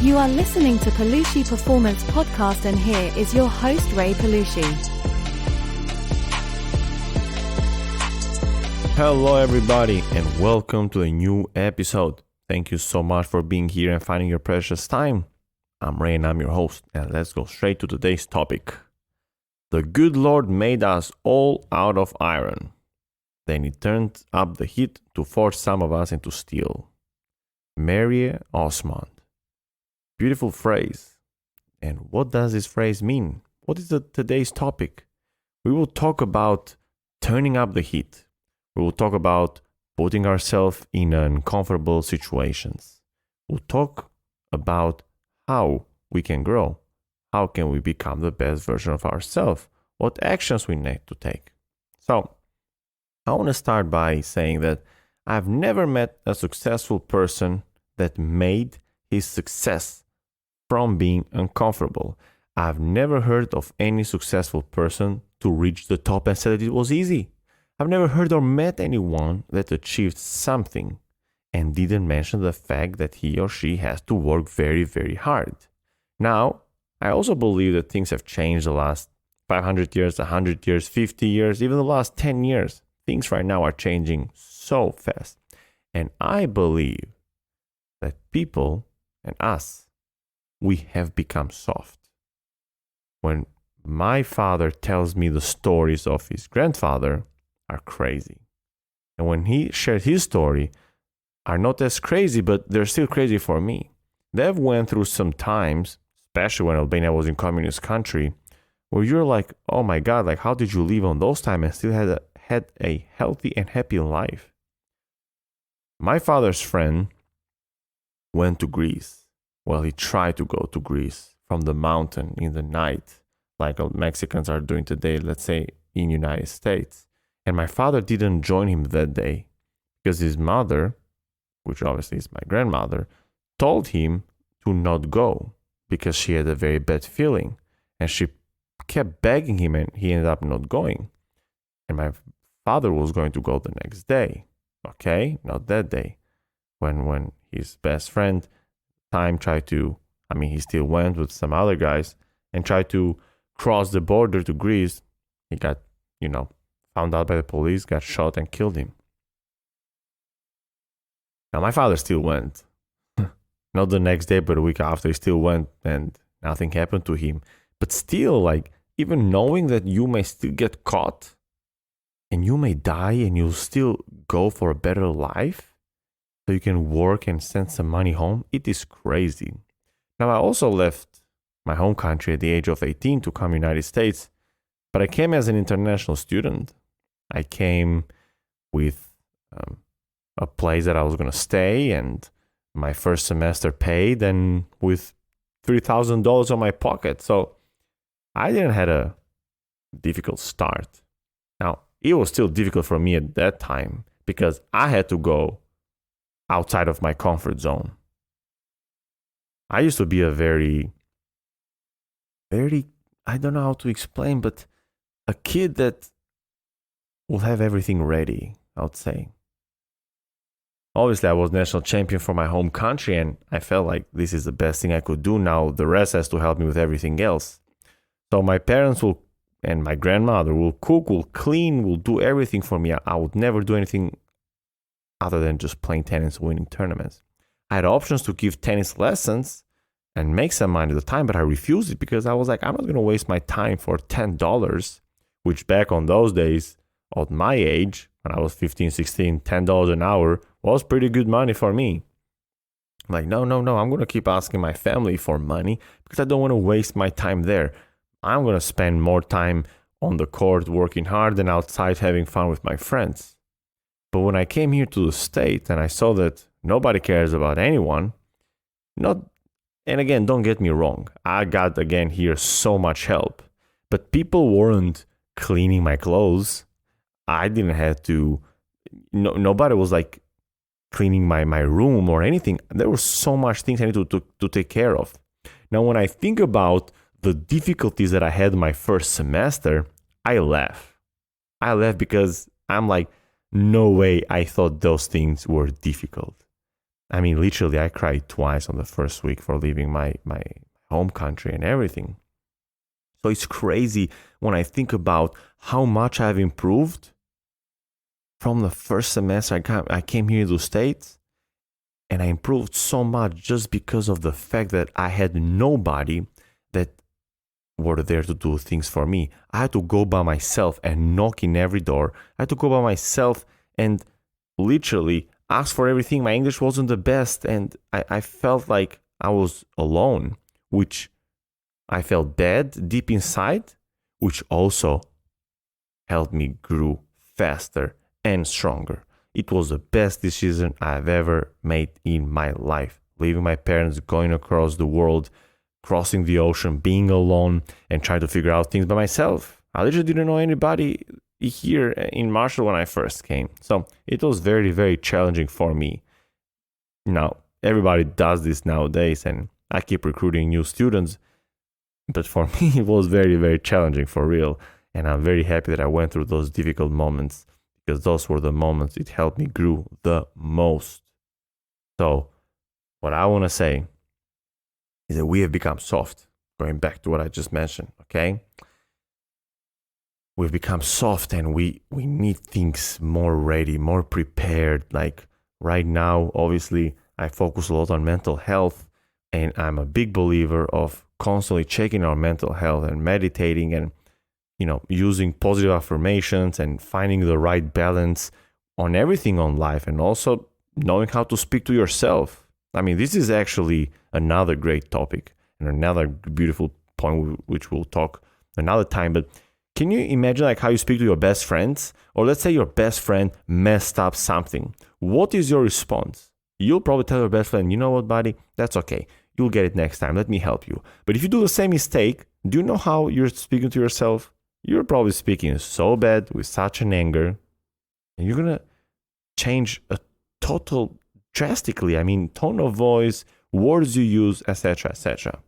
You are listening to Palushi Performance Podcast, and here is your host, Ray Palushi. Hello everybody and welcome to a new episode. Thank you so much for being here and finding your precious time. I'm Ray and I'm your host, and let's go straight to today's topic. The good Lord made us all out of iron. Then he turned up the heat to force some of us into steel. Mary Osmond. Beautiful phrase. And what does this phrase mean? What is today's topic? We will talk about turning up the heat. We will talk about putting ourselves in uncomfortable situations. We'll talk about how we can grow. How can we become the best version of ourselves? What actions we need to take. So, I want to start by saying that I've never met a successful person that made his success from being uncomfortable. I've never heard of any successful person to reach the top and said that it was easy. I've never heard or met anyone that achieved something and didn't mention the fact that he or she has to work very, very hard. Now, I also believe that things have changed the last 500 years, 100 years, 50 years, even the last 10 years. Things right now are changing so fast. And I believe that people and us, we have become soft. When my father tells me the stories of his grandfather are crazy. And when he shared his story, are not as crazy, but they're still crazy for me. They've went through some times, especially when Albania was in communist country, where you're like, oh my God, like how did you live on those times and still had a healthy and happy life? My father's friend went to Greece. Well, he tried to go to Greece from the mountain in the night, like Mexicans are doing today, let's say in United States. And my father didn't join him that day because his mother, which obviously is my grandmother, told him to not go because she had a very bad feeling. And she kept begging him and he ended up not going. And my father was going to go the next day. Okay, not that day. When his best friend he still went with some other guys and tried to cross the border to Greece. He got, found out by the police, got shot and killed him. Now my father still went. Not the next day, but a week after, he still went and nothing happened to him. But still, like, even knowing that you may still get caught and you may die and you'll still go for a better life, so you can work and send some money home, it is crazy. Now, I also left my home country at the age of 18 to come to the United States, but I came as an international student. I came with a place that I was going to stay and my first semester paid and with $3,000 on my pocket. So I didn't have a difficult start. Now, it was still difficult for me at that time because I had to go outside of my comfort zone. I used to be a very, I don't know how to explain, but a kid that will have everything ready, I would say. Obviously, I was national champion for my home country and I felt like this is the best thing I could do. Now the rest has to help me with everything else. So my parents and my grandmother will cook, will clean, will do everything for me. I would never do anything other than just playing tennis and winning tournaments. I had options to give tennis lessons and make some money at the time, but I refused it because I was like, I'm not going to waste my time for $10, which back on those days, at my age, when I was 15, 16, $10 an hour was pretty good money for me. I'm like, no, I'm going to keep asking my family for money because I don't want to waste my time there. I'm going to spend more time on the court working hard than outside having fun with my friends. But when I came here to the States and I saw that nobody cares about anyone, and again, don't get me wrong, I got again here so much help, but people weren't cleaning my clothes. I didn't have to, nobody was like cleaning my room or anything. There were so much things I needed to take care of. Now, when I think about the difficulties that I had my first semester, I laugh. Because I'm like, no way I thought those things were difficult. I mean, literally, I cried twice on the first week for leaving my home country and everything. So it's crazy when I think about how much I've improved from the first semester I came here to the States, and I improved so much just because of the fact that I had nobody that were there to do things for me. I had to go by myself and knock in every door. I had to go by myself and literally ask for everything. My English wasn't the best, and I felt like I was alone, which I felt bad deep inside, which also helped me grow faster and stronger. It was the best decision I've ever made in my life. Leaving my parents, going across the world, crossing the ocean, being alone, and trying to figure out things by myself. I literally didn't know anybody here in Marshall when I first came. So it was very, very challenging for me. Now, everybody does this nowadays, and I keep recruiting new students. But for me, it was very, very challenging for real. And I'm very happy that I went through those difficult moments, because those were the moments it helped me grow the most. So what I want to say is that we have become soft, going back to what I just mentioned, okay? We've become soft, and we need things more ready, more prepared. Like right now, obviously, I focus a lot on mental health, and I'm a big believer of constantly checking our mental health and meditating and, using positive affirmations and finding the right balance on everything on life, and also knowing how to speak to yourself. I mean, this is actually another great topic and another beautiful point which we'll talk another time. But can you imagine like how you speak to your best friends? Or let's say your best friend messed up something. What is your response? You'll probably tell your best friend, you know what, buddy, that's okay. You'll get it next time. Let me help you. But if you do the same mistake, do you know how you're speaking to yourself? You're probably speaking so bad with such an anger, and you're going to change a total drastically. I mean, tone of voice, words you use, etc., etc.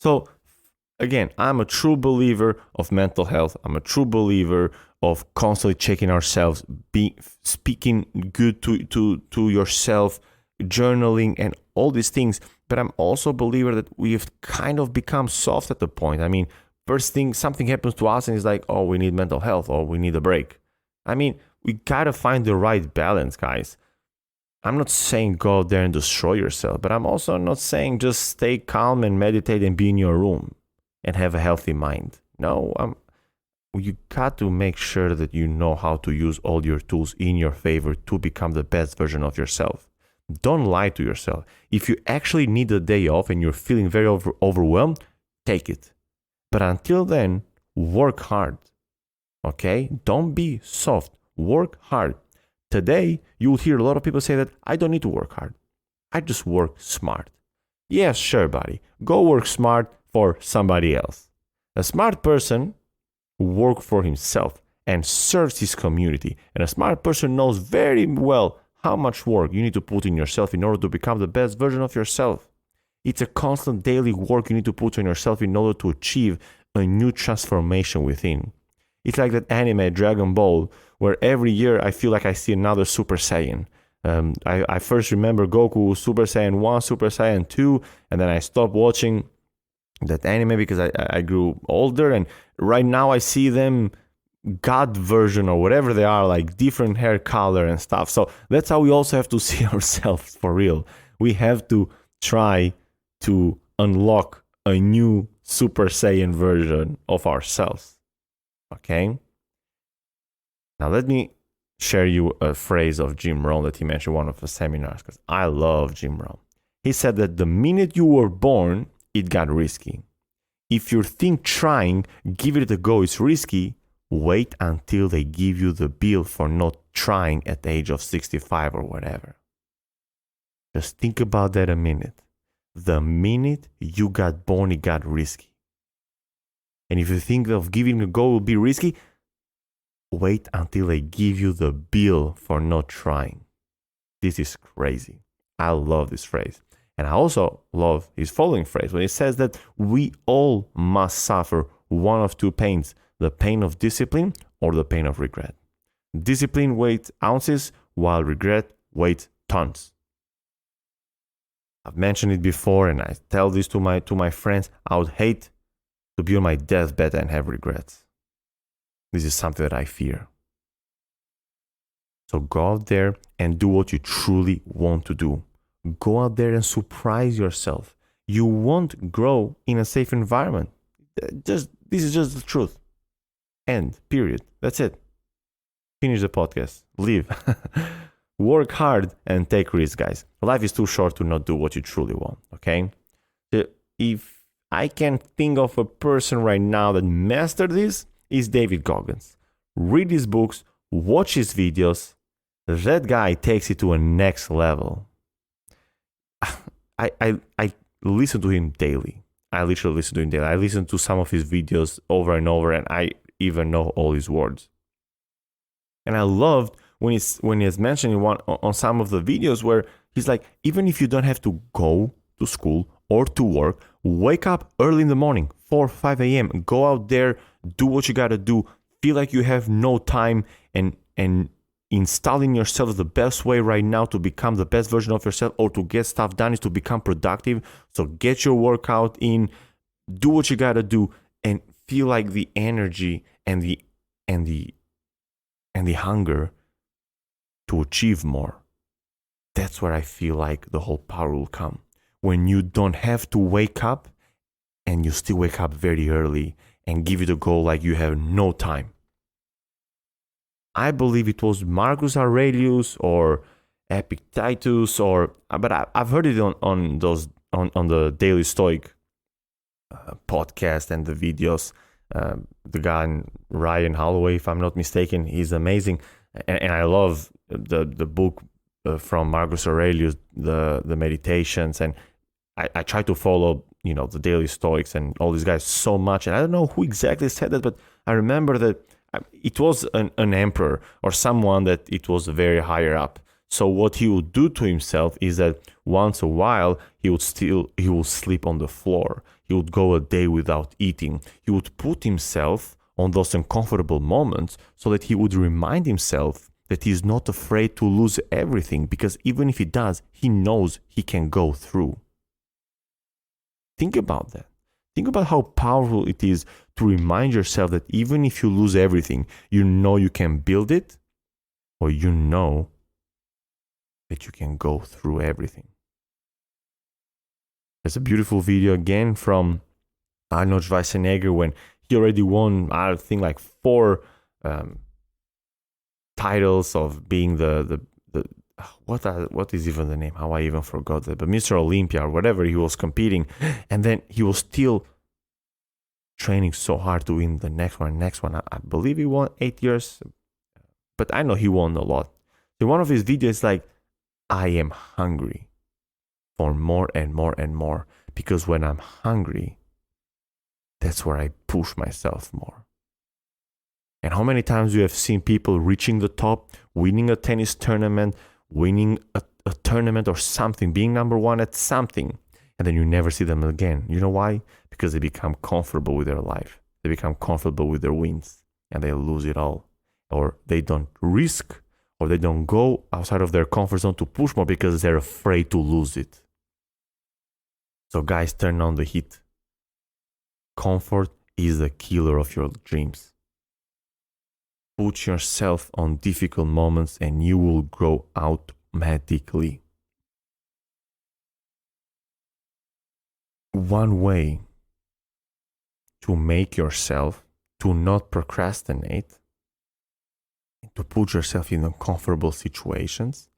So again, I'm a true believer of mental health. I'm a true believer of constantly checking ourselves, speaking good to yourself, journaling, and all these things. But I'm also a believer that we've kind of become soft at the point. I mean, first thing, something happens to us and it's like, oh, we need mental health or we need a break. I mean, we gotta find the right balance, guys. I'm not saying go out there and destroy yourself, but I'm also not saying just stay calm and meditate and be in your room and have a healthy mind. No, you got to make sure that you know how to use all your tools in your favor to become the best version of yourself. Don't lie to yourself. If you actually need a day off and you're feeling very overwhelmed, take it. But until then, work hard. Okay? Don't be soft. Work hard. Today, you will hear a lot of people say that I don't need to work hard. I just work smart. Yes, sure, buddy. Go work smart for somebody else. A smart person works for himself and serves his community. And a smart person knows very well how much work you need to put in yourself in order to become the best version of yourself. It's a constant daily work you need to put on yourself in order to achieve a new transformation within. It's like that anime Dragon Ball, where every year I feel like I see another Super Saiyan. I first remember Goku Super Saiyan 1, Super Saiyan 2, and then I stopped watching that anime because I grew older, and right now I see them God version or whatever they are, like different hair color and stuff. So that's how we also have to see ourselves for real. We have to try to unlock a new Super Saiyan version of ourselves. Okay? Now let me share you a phrase of Jim Rohn that he mentioned in one of the seminars, because I love Jim Rohn. He said that the minute you were born, it got risky. If you think trying, give it a go, is risky, wait until they give you the bill for not trying at the age of 65 or whatever. Just think about that a minute. The minute you got born, it got risky. And if you think of giving a go will be risky, wait until they give you the bill for not trying. This is crazy. I love this phrase. And I also love his following phrase when he says that we all must suffer one of two pains, the pain of discipline or the pain of regret. Discipline weighs ounces while regret weighs tons. I've mentioned it before, and I tell this to my friends. I would hate to be on my deathbed and have regrets. This is something that I fear. So go out there and do what you truly want to do. Go out there and surprise yourself. You won't grow in a safe environment. This is just the truth. End. Period. That's it. Finish the podcast. Leave. Work hard and take risks, guys. Life is too short to not do what you truly want. Okay. If I can think of a person right now that mastered this, is David Goggins. Read his books, watch his videos. That guy takes it to a next level. I listen to him daily. I literally listen to him daily. I listen to some of his videos over and over, and I even know all his words. And I loved when he has mentioned on some of the videos where he's like, even if you don't have to go to school or to work, wake up early in the morning, 4 or 5 a.m., go out there, do what you got to do, feel like you have no time, and installing yourself the best way right now to become the best version of yourself or to get stuff done is to become productive. So get your workout in, do what you got to do, and feel like the energy and the hunger to achieve more. That's where I feel like the whole power will come. When you don't have to wake up and you still wake up very early and give it a go like you have no time. I believe it was Marcus Aurelius or Epictetus, but I've heard it on the Daily Stoic podcast and the videos. The guy Ryan Holloway, if I'm not mistaken, he's amazing, and I love the book from Marcus Aurelius, the Meditations, and I try to follow the Daily Stoics and all these guys so much, and I don't know who exactly said that, but I remember that it was an emperor or someone that it was very higher up. So what he would do to himself is that once a while he would sleep on the floor. He would go a day without eating. He would put himself on those uncomfortable moments so that he would remind himself that he's not afraid to lose everything, because even if he does, he knows he can go through. Think about that. Think about how powerful it is to remind yourself that even if you lose everything, you know you can build it, or you know that you can go through everything. There's a beautiful video again from Arnold Schwarzenegger when he already won, I think, like 4 titles of being the what is even the name? How I even forgot that. But Mr. Olympia or whatever, he was competing, and then he was still training so hard to win the next one. I believe he won 8 years, but I know he won a lot. So one of his videos is like, I am hungry for more and more and more, because when I'm hungry, that's where I push myself more. And how many times you have seen people reaching the top, winning a tennis tournament, winning a tournament or something, being number one at something, and then you never see them again. You know why? Because they become comfortable with their life. They become comfortable with their wins, and they lose it all. Or they don't risk, or they don't go outside of their comfort zone to push more because they're afraid to lose it. So guys, turn on the heat. Comfort is the killer of your dreams. Put yourself on difficult moments and you will grow automatically. One way to make yourself to not procrastinate, to put yourself in uncomfortable situations,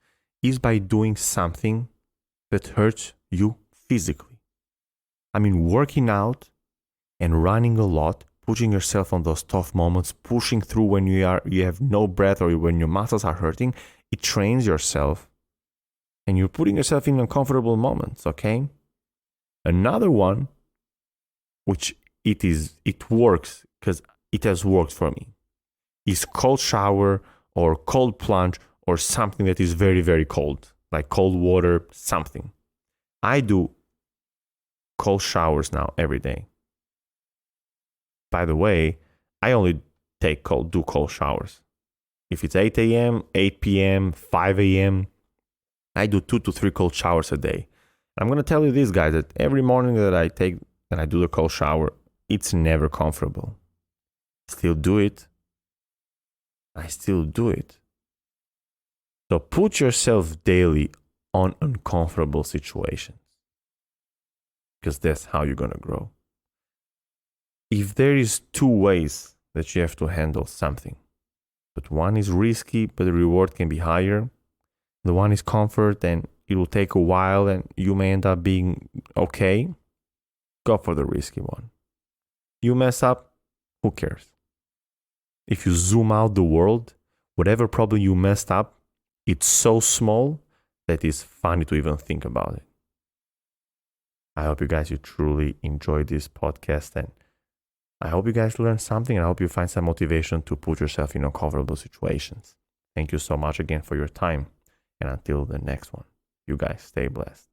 is by doing something that hurts you physically. I mean, working out and running a lot, pushing yourself on those tough moments, pushing through when you have no breath or when your muscles are hurting, it trains yourself and you're putting yourself in uncomfortable moments, okay? Another one, which it works because it has worked for me, is cold shower or cold plunge or something that is very, very cold, like cold water, something. I do cold showers now every day. By the way, I only do cold showers. If it's 8 a.m., 8 p.m., 5 a.m., I do 2 to 3 cold showers a day. I'm going to tell you this, guys, that every morning that I take and I do the cold shower, it's never comfortable. Still do it. I still do it. So put yourself daily on uncomfortable situations, because that's how you're going to grow. If there is two ways that you have to handle something, but one is risky, but the reward can be higher. The one is comfort and it will take a while and you may end up being okay. Go for the risky one. You mess up, who cares? If you zoom out the world, whatever problem you messed up, it's so small that it's funny to even think about it. I hope you truly enjoyed this podcast, and I hope you guys learned something, and I hope you find some motivation to put yourself in uncomfortable situations. Thank you so much again for your time, and until the next one, you guys stay blessed.